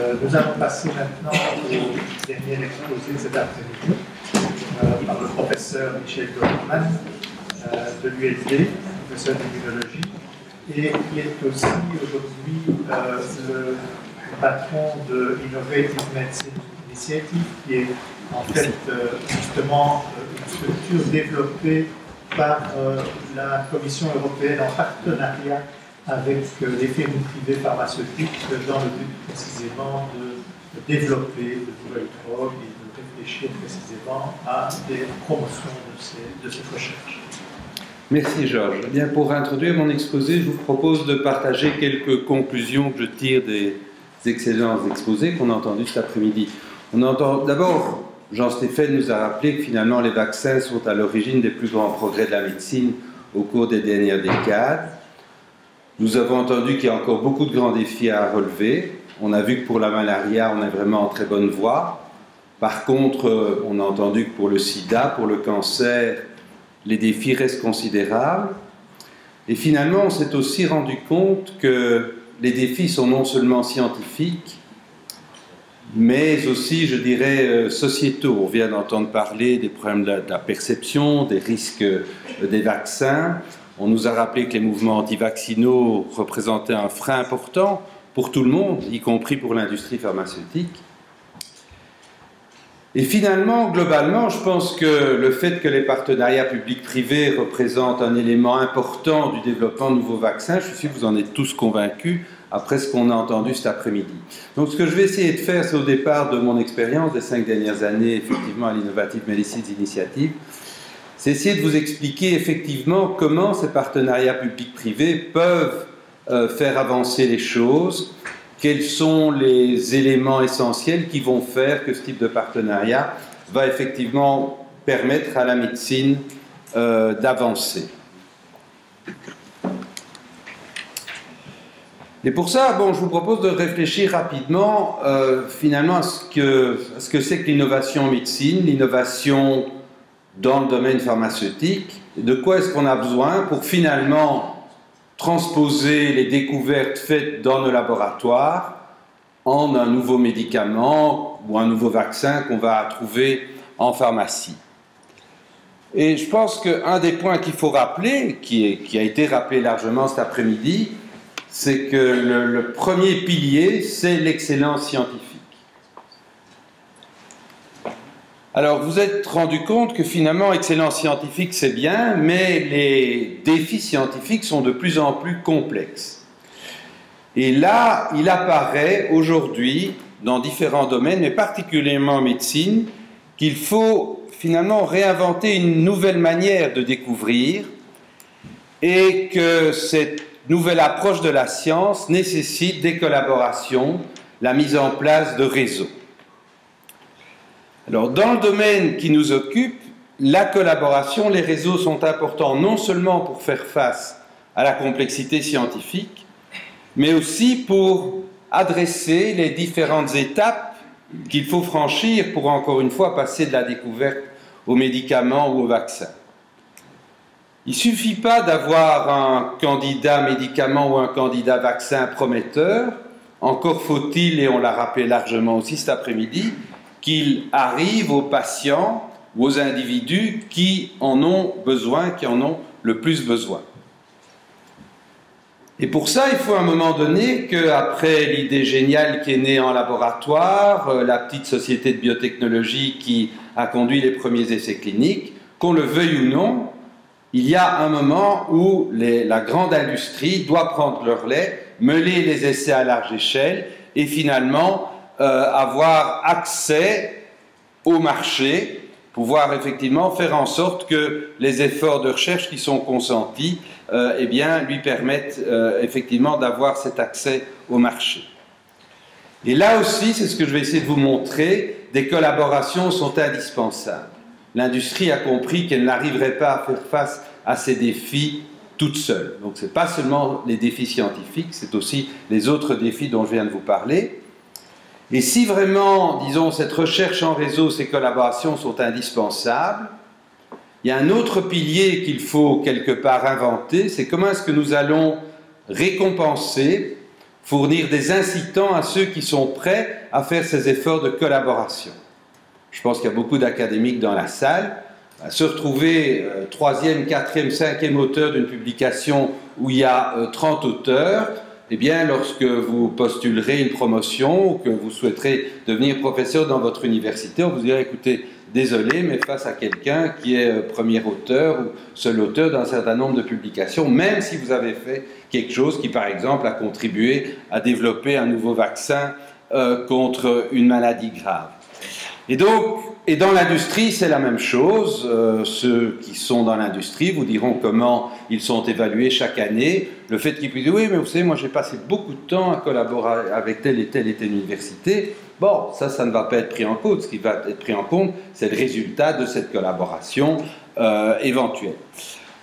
Nous allons passer maintenant au dernier exposé cet après-midi par le professeur Michel Goldman de l'USD, professeur d'immunologie, et qui est aussi aujourd'hui le patron de Innovative Medicine Initiative, qui est en fait justement une structure développée par la Commission européenne en partenariat avec les firmes privées pharmaceutiques dans le but précisément de développer de nouvelles drogues et de réfléchir précisément à des promotions de ces recherches. Merci Georges. Eh bien, pour introduire mon exposé, je vous propose de partager quelques conclusions que je tire des excellents exposés qu'on a entendus cet après-midi. On entend d'abord, Jean-Stéphane nous a rappelé que finalement les vaccins sont à l'origine des plus grands progrès de la médecine au cours des dernières décades. Nous avons entendu qu'il y a encore beaucoup de grands défis à relever. On a vu que pour la malaria, on est vraiment en très bonne voie. Par contre, on a entendu que pour le sida, pour le cancer, les défis restent considérables. Et finalement, on s'est aussi rendu compte que les défis sont non seulement scientifiques, mais aussi, je dirais, sociétaux. On vient d'entendre parler des problèmes de la perception, des risques des vaccins. On nous a rappelé que les mouvements anti-vaccinaux représentaient un frein important pour tout le monde, y compris pour l'industrie pharmaceutique. Et finalement, globalement, je pense que le fait que les partenariats publics-privés représentent un élément important du développement de nouveaux vaccins, je suis sûr que vous en êtes tous convaincus après ce qu'on a entendu cet après-midi. Donc ce que je vais essayer de faire, c'est au départ de mon expérience des 5 dernières années, effectivement, à l'Innovative Medicine Initiative, c'est essayer de vous expliquer effectivement comment ces partenariats publics-privés peuvent faire avancer les choses, quels sont les éléments essentiels qui vont faire que ce type de partenariat va effectivement permettre à la médecine d'avancer. Et pour ça, bon, je vous propose de réfléchir rapidement finalement à ce que c'est que l'innovation en médecine, l'innovation dans le domaine pharmaceutique, de quoi est-ce qu'on a besoin pour finalement transposer les découvertes faites dans nos laboratoires en un nouveau médicament ou un nouveau vaccin qu'on va trouver en pharmacie. Et je pense qu'un des points qu'il faut rappeler, qui a été rappelé largement cet après-midi, c'est que le premier pilier, c'est l'excellence scientifique. Alors, vous êtes rendu compte que finalement, excellence scientifique, c'est bien, mais les défis scientifiques sont de plus en plus complexes. Et là, il apparaît aujourd'hui, dans différents domaines, mais particulièrement en médecine, qu'il faut finalement réinventer une nouvelle manière de découvrir et que cette nouvelle approche de la science nécessite des collaborations, la mise en place de réseaux. Alors, dans le domaine qui nous occupe, la collaboration, les réseaux sont importants non seulement pour faire face à la complexité scientifique, mais aussi pour adresser les différentes étapes qu'il faut franchir pour, encore une fois, passer de la découverte aux médicaments ou aux vaccins. Il ne suffit pas d'avoir un candidat médicament ou un candidat vaccin prometteur, encore faut-il, et on l'a rappelé largement aussi cet après-midi, qu'il arrive aux patients ou aux individus qui en ont besoin, qui en ont le plus besoin. Et pour ça, il faut à un moment donné qu'après l'idée géniale qui est née en laboratoire, la petite société de biotechnologie qui a conduit les premiers essais cliniques, qu'on le veuille ou non, il y a un moment où la grande industrie doit prendre le relais, mener les essais à large échelle et finalement avoir accès au marché, pouvoir effectivement faire en sorte que les efforts de recherche qui sont consentis eh bien, lui permettent effectivement d'avoir cet accès au marché. Et là aussi, c'est ce que je vais essayer de vous montrer, des collaborations sont indispensables. L'industrie a compris qu'elle n'arriverait pas à faire face à ces défis toute seule. Donc ce n'est pas seulement les défis scientifiques, c'est aussi les autres défis dont je viens de vous parler. Et si vraiment, disons, cette recherche en réseau, ces collaborations sont indispensables, il y a un autre pilier qu'il faut quelque part inventer, c'est comment est-ce que nous allons récompenser fournir des incitants à ceux qui sont prêts à faire ces efforts de collaboration. Je pense qu'il y a beaucoup d'académiques dans la salle. Se retrouver troisième, quatrième, cinquième auteur d'une publication où il y a 30 auteurs, eh bien, lorsque vous postulerez une promotion ou que vous souhaiterez devenir professeur dans votre université, on vous dira, écoutez, désolé, mais face à quelqu'un qui est premier auteur ou seul auteur d'un certain nombre de publications, même si vous avez fait quelque chose qui, par exemple, a contribué à développer un nouveau vaccin contre une maladie grave. Et donc, et dans l'industrie, c'est la même chose. Ceux qui sont dans l'industrie vous diront comment ils sont évalués chaque année. Le fait qu'ils puissent dire, oui, mais vous savez, moi j'ai passé beaucoup de temps à collaborer avec telle et telle université. Bon, ça ne va pas être pris en compte. Ce qui va être pris en compte, c'est le résultat de cette collaboration éventuelle.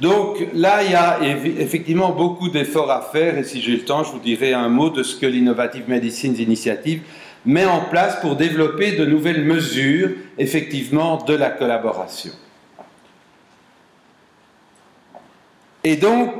Donc là, il y a effectivement beaucoup d'efforts à faire. Et si j'ai le temps, je vous dirai un mot de ce que l'Innovative Medicines Initiative met en place pour développer de nouvelles mesures, effectivement, de la collaboration. Et donc,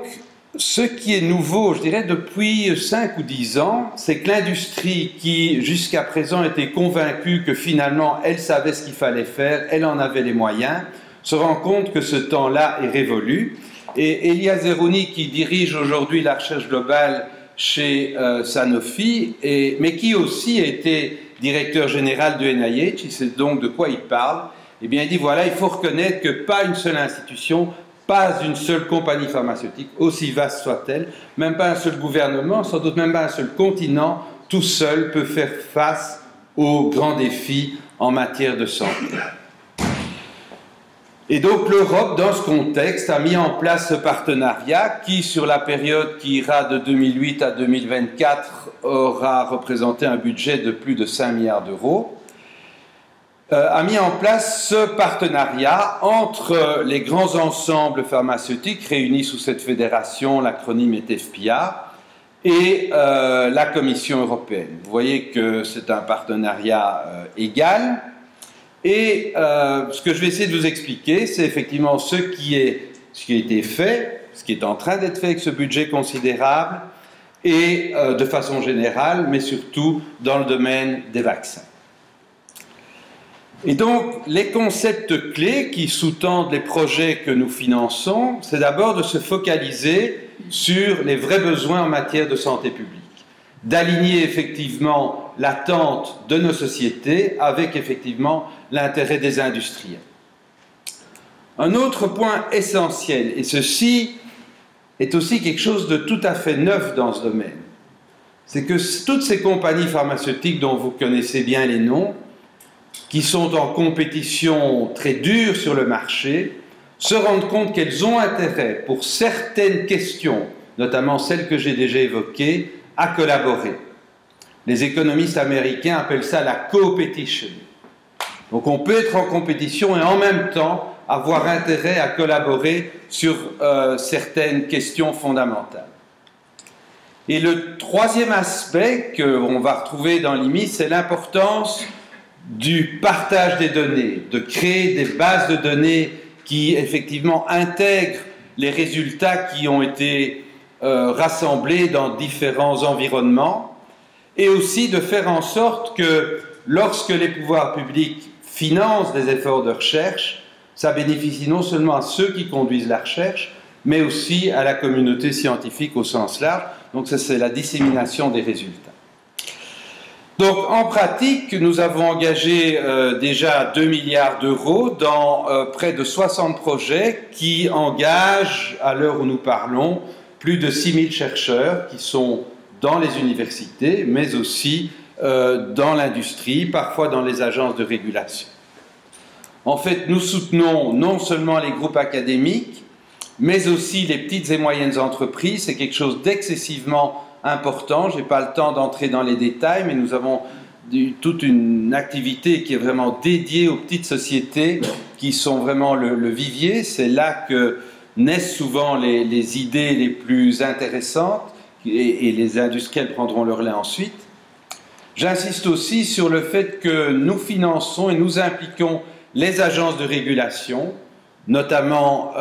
ce qui est nouveau, je dirais, depuis 5 ou 10 ans, c'est que l'industrie qui, jusqu'à présent, était convaincue que finalement, elle savait ce qu'il fallait faire, elle en avait les moyens, se rend compte que ce temps-là est révolu. Et Elia Zerrouni, qui dirige aujourd'hui la recherche globale chez Sanofi, mais qui aussi était directeur général de NIH, il sait donc de quoi il parle, eh bien il dit voilà, il faut reconnaître que pas une seule institution, pas une seule compagnie pharmaceutique, aussi vaste soit-elle, même pas un seul gouvernement, sans doute même pas un seul continent, tout seul peut faire face aux grands défis en matière de santé. Et donc l'Europe, dans ce contexte, a mis en place ce partenariat qui, sur la période qui ira de 2008 à 2024, aura représenté un budget de plus de 5 milliards d'euros, a mis en place ce partenariat entre les grands ensembles pharmaceutiques réunis sous cette fédération, l'acronyme est EFPIA, et la Commission européenne. Vous voyez que c'est un partenariat égal. Et ce que je vais essayer de vous expliquer, c'est effectivement ce qui a été fait, ce qui est en train d'être fait avec ce budget considérable, et de façon générale, mais surtout dans le domaine des vaccins. Et donc, les concepts clés qui sous-tendent les projets que nous finançons, c'est d'abord de se focaliser sur les vrais besoins en matière de santé publique, d'aligner effectivement l'attente de nos sociétés avec effectivement l'intérêt des industriels. Un autre point essentiel, et ceci est aussi quelque chose de tout à fait neuf dans ce domaine, c'est que toutes ces compagnies pharmaceutiques dont vous connaissez bien les noms, qui sont en compétition très dure sur le marché, se rendent compte qu'elles ont intérêt pour certaines questions, notamment celles que j'ai déjà évoquées, à collaborer. Les économistes américains appellent ça la co-competition. Donc on peut être en compétition et en même temps avoir intérêt à collaborer sur certaines questions fondamentales. Et le troisième aspect qu'on va retrouver dans l'IMI, c'est l'importance du partage des données, de créer des bases de données qui effectivement intègrent les résultats qui ont été rassemblés dans différents environnements, et aussi de faire en sorte que lorsque les pouvoirs publics financent des efforts de recherche, ça bénéficie non seulement à ceux qui conduisent la recherche, mais aussi à la communauté scientifique au sens large. Donc ça, c'est la dissémination des résultats. Donc en pratique, nous avons engagé déjà 2 milliards d'euros dans près de 60 projets qui engagent, à l'heure où nous parlons, plus de 6000 chercheurs qui sont dans les universités, mais aussi dans l'industrie, parfois dans les agences de régulation. En fait, nous soutenons non seulement les groupes académiques, mais aussi les petites et moyennes entreprises. C'est quelque chose d'excessivement important. Je n'ai pas le temps d'entrer dans les détails, mais nous avons toute une activité qui est vraiment dédiée aux petites sociétés qui sont vraiment le vivier. C'est là que naissent souvent les idées les plus intéressantes et les industriels prendront leur relais ensuite. J'insiste aussi sur le fait que nous finançons et nous impliquons les agences de régulation, notamment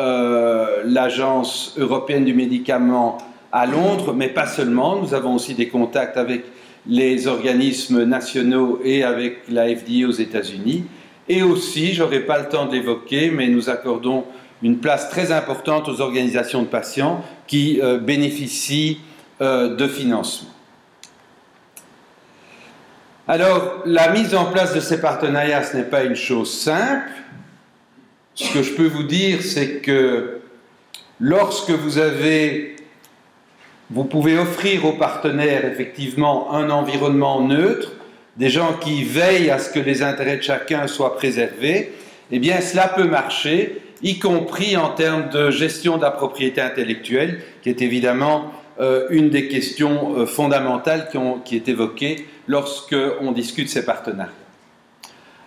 l'Agence européenne du médicament à Londres, mais pas seulement. Nous avons aussi des contacts avec les organismes nationaux et avec la FDA aux États-Unis. Et aussi, je n'aurai pas le temps de l'évoquer, mais nous accordons une place très importante aux organisations de patients qui bénéficient de financement. Alors, la mise en place de ces partenariats, ce n'est pas une chose simple. Ce que je peux vous dire, c'est que lorsque vous pouvez offrir aux partenaires effectivement un environnement neutre, des gens qui veillent à ce que les intérêts de chacun soient préservés, eh bien cela peut marcher, y compris en termes de gestion de la propriété intellectuelle, qui est évidemment une des questions fondamentales qui est évoquée lorsqu'on discute ces partenariats.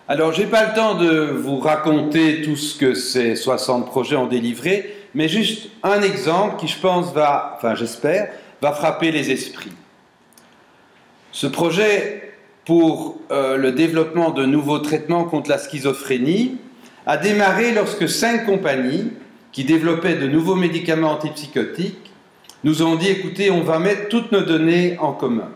Alors, je n'ai pas le temps de vous raconter tout ce que ces 60 projets ont délivré, mais juste un exemple qui, je pense, j'espère, va frapper les esprits. Ce projet pour le développement de nouveaux traitements contre la schizophrénie a démarré lorsque 5 compagnies qui développaient de nouveaux médicaments antipsychotiques nous ont dit, écoutez, on va mettre toutes nos données en commun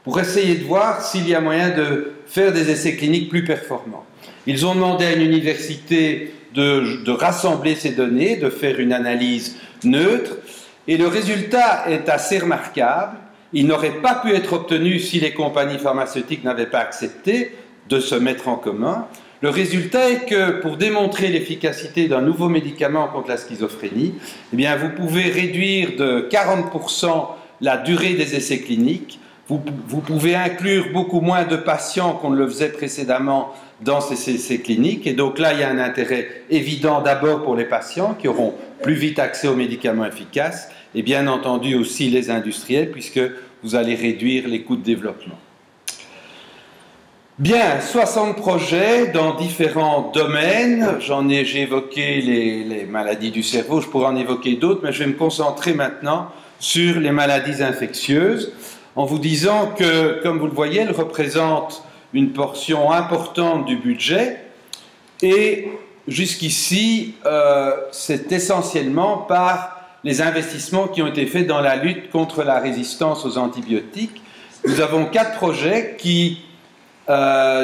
pour essayer de voir s'il y a moyen de faire des essais cliniques plus performants. Ils ont demandé à une université de rassembler ces données, de faire une analyse neutre, et le résultat est assez remarquable. Il n'aurait pas pu être obtenu si les compagnies pharmaceutiques n'avaient pas accepté de se mettre en commun. Le résultat est que pour démontrer l'efficacité d'un nouveau médicament contre la schizophrénie, eh bien, vous pouvez réduire de 40% la durée des essais cliniques. Vous pouvez inclure beaucoup moins de patients qu'on ne le faisait précédemment dans ces essais cliniques. Et donc là, il y a un intérêt évident d'abord pour les patients qui auront plus vite accès aux médicaments efficaces et bien entendu aussi les industriels puisque vous allez réduire les coûts de développement. Bien, 60 projets dans différents domaines. J'ai évoqué les maladies du cerveau, je pourrais en évoquer d'autres, mais je vais me concentrer maintenant sur les maladies infectieuses en vous disant que, comme vous le voyez, elles représentent une portion importante du budget et jusqu'ici, c'est essentiellement par les investissements qui ont été faits dans la lutte contre la résistance aux antibiotiques. Nous avons 4 projets qui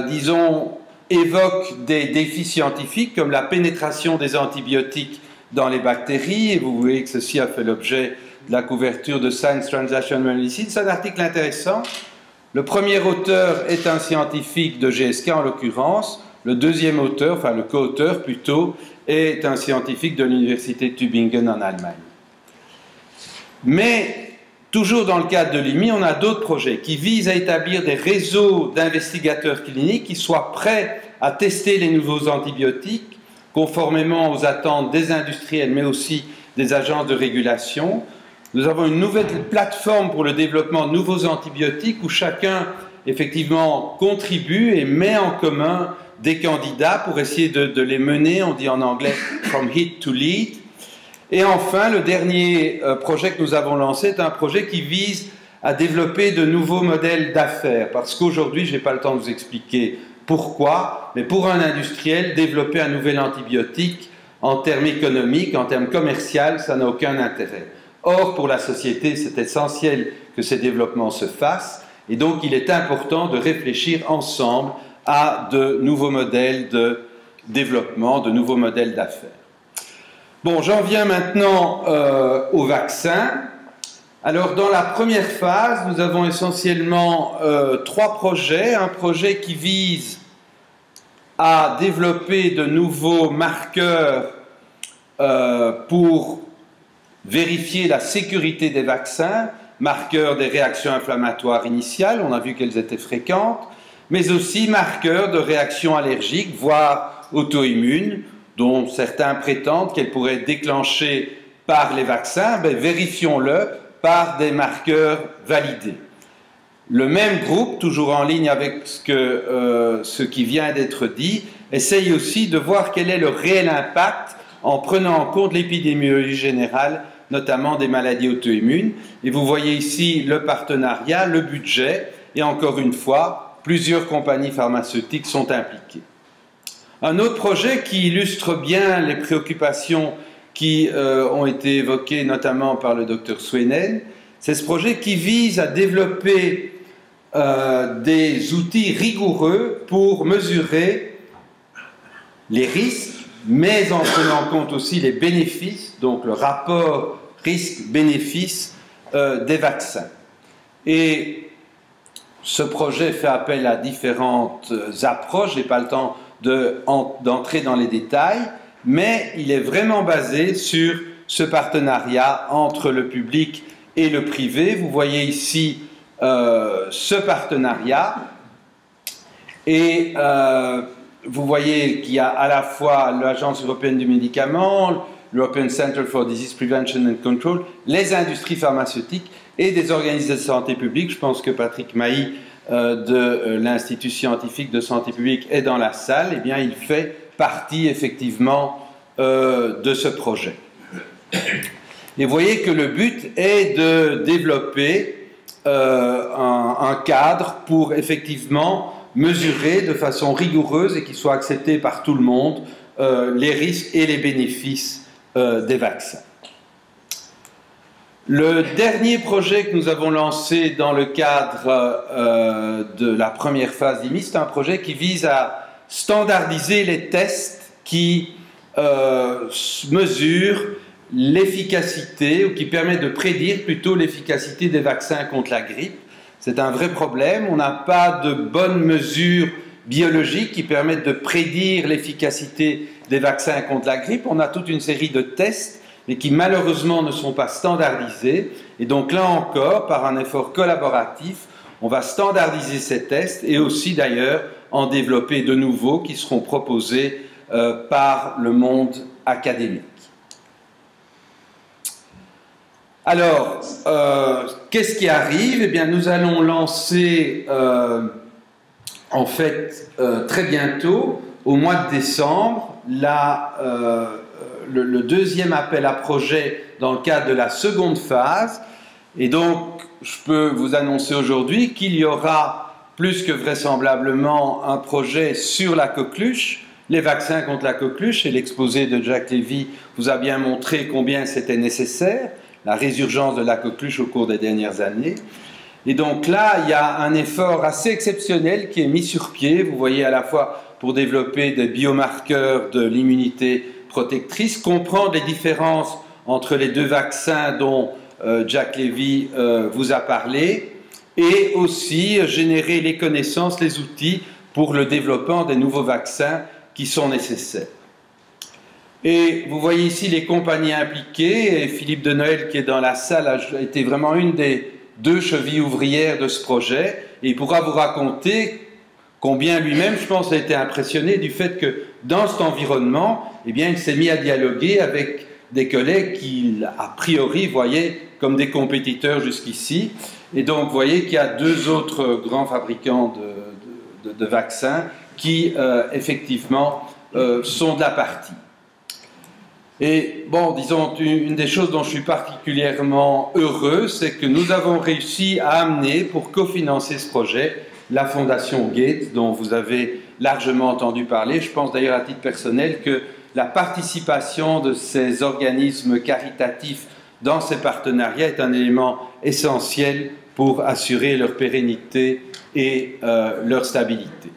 disons, évoque des défis scientifiques comme la pénétration des antibiotiques dans les bactéries, et vous voyez que ceci a fait l'objet de la couverture de Science Translational Medicine. C'est un article intéressant. Le premier auteur est un scientifique de GSK en l'occurrence, le deuxième auteur, enfin le co-auteur plutôt, est un scientifique de l'université de Tübingen en Allemagne. Mais toujours dans le cadre de l'IMI, on a d'autres projets qui visent à établir des réseaux d'investigateurs cliniques qui soient prêts à tester les nouveaux antibiotiques conformément aux attentes des industriels mais aussi des agences de régulation. Nous avons une nouvelle plateforme pour le développement de nouveaux antibiotiques où chacun effectivement contribue et met en commun des candidats pour essayer de les mener, on dit en anglais « from hit to lead ». Et enfin, le dernier projet que nous avons lancé est un projet qui vise à développer de nouveaux modèles d'affaires. Parce qu'aujourd'hui, je n'ai pas le temps de vous expliquer pourquoi, mais pour un industriel, développer un nouvel antibiotique en termes économiques, en termes commerciaux, ça n'a aucun intérêt. Or, pour la société, c'est essentiel que ces développements se fassent. Et donc, il est important de réfléchir ensemble à de nouveaux modèles de développement, de nouveaux modèles d'affaires. Bon, j'en viens maintenant au vaccin. Alors, dans la première phase, nous avons essentiellement 3 projets. Un projet qui vise à développer de nouveaux marqueurs pour vérifier la sécurité des vaccins, marqueurs des réactions inflammatoires initiales, on a vu qu'elles étaient fréquentes, mais aussi marqueurs de réactions allergiques, voire auto-immunes, dont certains prétendent qu'elles pourraient être déclenchées par les vaccins, ben, vérifions-le par des marqueurs validés. Le même groupe, toujours en ligne avec ce qui vient d'être dit, essaye aussi de voir quel est le réel impact en prenant en compte l'épidémiologie générale, notamment des maladies auto-immunes. Et vous voyez ici le partenariat, le budget, et encore une fois, plusieurs compagnies pharmaceutiques sont impliquées. Un autre projet qui illustre bien les préoccupations qui ont été évoquées notamment par le Dr Sweenen, C'est ce projet qui vise à développer des outils rigoureux pour mesurer les risques, mais en prenant compte aussi les bénéfices, donc le rapport risque-bénéfice des vaccins. Et ce projet fait appel à différentes approches, je n'ai pas le temps d'entrer dans les détails, mais il est vraiment basé sur ce partenariat entre le public et le privé. Vous voyez ici ce partenariat et vous voyez qu'il y a à la fois l'Agence européenne du médicament, l'European Center for Disease Prevention and Control, les industries pharmaceutiques et des organismes de santé publique. Je pense que Patrick Mailly de l'Institut scientifique de santé publique est dans la salle. Eh bien, il fait partie effectivement de ce projet. Et vous voyez que le but est de développer un cadre pour effectivement mesurer de façon rigoureuse et qui soit accepté par tout le monde les risques et les bénéfices des vaccins. Le dernier projet que nous avons lancé dans le cadre de la première phase d'IMI, c'est un projet qui vise à standardiser les tests qui mesurent l'efficacité, ou qui permettent de prédire plutôt l'efficacité des vaccins contre la grippe. C'est un vrai problème. On n'a pas de bonnes mesures biologiques qui permettent de prédire l'efficacité des vaccins contre la grippe. On a toute une série de tests, mais qui malheureusement ne sont pas standardisés. Et donc là encore, par un effort collaboratif, on va standardiser ces tests et aussi d'ailleurs en développer de nouveaux qui seront proposés par le monde académique. Alors, qu'est-ce qui arrive? Eh bien, nous allons lancer, en fait, très bientôt, au mois de décembre, le deuxième appel à projet dans le cadre de la seconde phase. Et donc, je peux vous annoncer aujourd'hui qu'il y aura plus que vraisemblablement un projet sur la coqueluche, les vaccins contre la coqueluche, et l'exposé de Jacques Lévy vous a bien montré combien c'était nécessaire, la résurgence de la coqueluche au cours des dernières années. Et donc là, il y a un effort assez exceptionnel qui est mis sur pied, vous voyez, à la fois pour développer des biomarqueurs de l'immunité protectrice, comprendre les différences entre les deux vaccins dont Jacques Lévy vous a parlé, et aussi générer les connaissances, les outils pour le développement des nouveaux vaccins qui sont nécessaires. Et vous voyez ici les compagnies impliquées, et Philippe de Noël qui est dans la salle a été vraiment une des deux chevilles ouvrières de ce projet, et il pourra vous raconter combien lui-même, je pense, a été impressionné du fait que dans cet environnement, eh bien, il s'est mis à dialoguer avec des collègues qu'il, a priori, voyait comme des compétiteurs jusqu'ici. Et donc, vous voyez qu'il y a deux autres grands fabricants de vaccins qui, effectivement, sont de la partie. Et bon, disons, une des choses dont je suis particulièrement heureux, c'est que nous avons réussi à amener, pour cofinancer ce projet, la Fondation Gates, dont vous avez largement entendu parler. Je pense d'ailleurs à titre personnel que la participation de ces organismes caritatifs dans ces partenariats est un élément essentiel pour assurer leur pérennité et leur stabilité.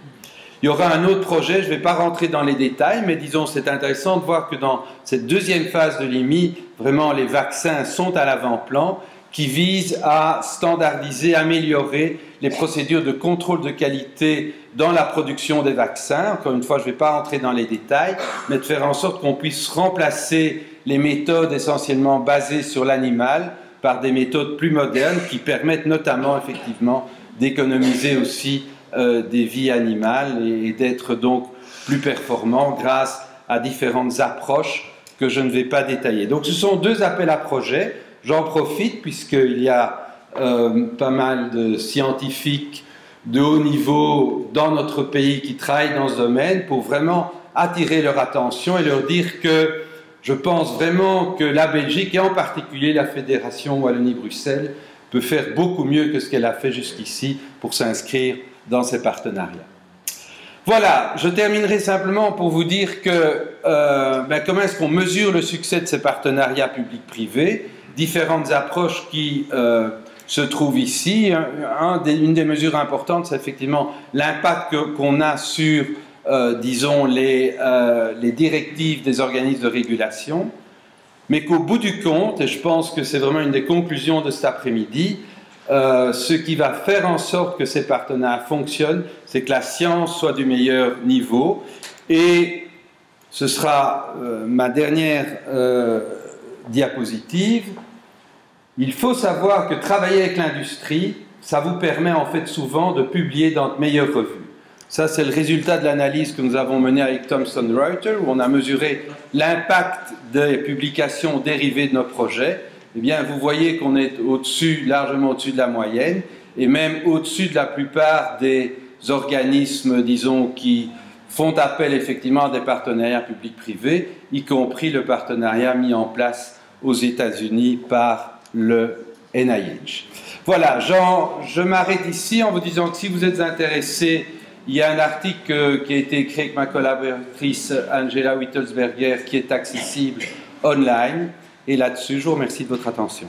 Il y aura un autre projet, je ne vais pas rentrer dans les détails, mais disons c'est intéressant de voir que dans cette deuxième phase de l'IMI, vraiment les vaccins sont à l'avant-plan, qui vise à standardiser, améliorer les procédures de contrôle de qualité dans la production des vaccins. Encore une fois, je ne vais pas rentrer dans les détails, mais de faire en sorte qu'on puisse remplacer les méthodes essentiellement basées sur l'animal par des méthodes plus modernes qui permettent notamment effectivement d'économiser aussi des vies animales et d'être donc plus performants grâce à différentes approches que je ne vais pas détailler. Donc ce sont deux appels à projets. J'en profite puisqu'il y a pas mal de scientifiques de haut niveau dans notre pays qui travaillent dans ce domaine pour vraiment attirer leur attention et leur dire que je pense vraiment que la Belgique et en particulier la Fédération Wallonie-Bruxelles peut faire beaucoup mieux que ce qu'elle a fait jusqu'ici pour s'inscrire dans ces partenariats. Voilà, je terminerai simplement pour vous dire que comment est-ce qu'on mesure le succès de ces partenariats publics-privés, différentes approches qui se trouve ici. Une des mesures importantes, c'est effectivement l'impact qu'on a sur, disons, les directives des organismes de régulation, mais qu'au bout du compte, et je pense que c'est vraiment une des conclusions de cet après-midi, ce qui va faire en sorte que ces partenariats fonctionnent, c'est que la science soit du meilleur niveau. Et ce sera ma dernière diapositive. Il faut savoir que travailler avec l'industrie, ça vous permet en fait souvent de publier dans de meilleures revues. Ça, c'est le résultat de l'analyse que nous avons menée avec Thomson Reuters, où on a mesuré l'impact des publications dérivées de nos projets. Eh bien, vous voyez qu'on est au-dessus, largement au-dessus de la moyenne, et même au-dessus de la plupart des organismes, disons, qui font appel effectivement à des partenariats publics-privés, y compris le partenariat mis en place aux États-Unis par le NIH. Voilà, je m'arrête ici en vous disant que si vous êtes intéressés, il y a un article qui a été écrit avec ma collaboratrice Angela Wittelsberger qui est accessible online. Et là-dessus, je vous remercie de votre attention.